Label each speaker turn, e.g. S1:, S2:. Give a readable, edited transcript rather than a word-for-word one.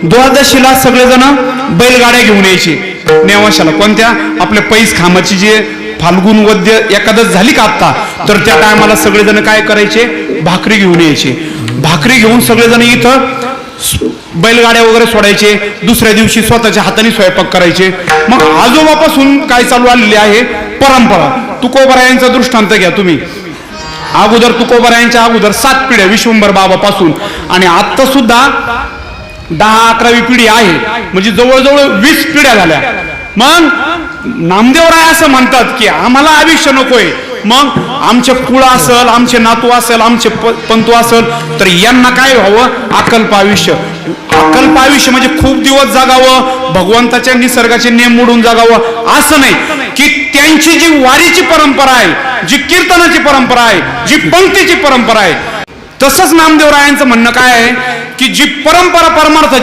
S1: द्वादशीला सगळेजण बैलगाड्या घेऊन यायचे नेवाशाला. कोणत्या? आपल्या पैस खामाची जे फाल्गुन वद्य एकादश झाली का आत्ता, तर त्या टायमाला सगळेजण काय करायचे, भाकरी घेऊन यायचे. भाकरी घेऊन सगळेजण इथं बैलगाड्या वगैरे सोडायचे. दुसऱ्या दिवशी स्वतःच्या हाताने स्वयंपाक करायचे. मग आजोबापासून काय चालू आलेली आहे परंपरा. तुकोबरायांचा दृष्टांत घ्या तुम्ही. अगोदर तुकोबरायांच्या अगोदर 7 पिढ्या विश्वंभर बाबापासून, आणि आत्ता सुद्धा 10-11वी पिढी आहे, म्हणजे जवळजवळ 20 पिढ्या झाल्या. मग नामदेवराय असं म्हणतात की आम्हाला आयुष्य नकोय, मग आमचे कुळ असेल, आमचे नातू असेल, आमचे पंतू असेल, तर यांना काय व्हावं, अकल्प आयुष्य. अकल्प आयुष्य म्हणजे खूप दिवस जगावं, भगवंताच्या निसर्गाचे नियम मोडून जगावं असं नाही, की त्यांची जी वारीची परंपरा आहे, जी कीर्तनाची परंपरा आहे, जी पंक्तीची परंपरा आहे, तसंच नामदेवरायांचं म्हणणं काय आहे की जी परंपरा परमार्थाची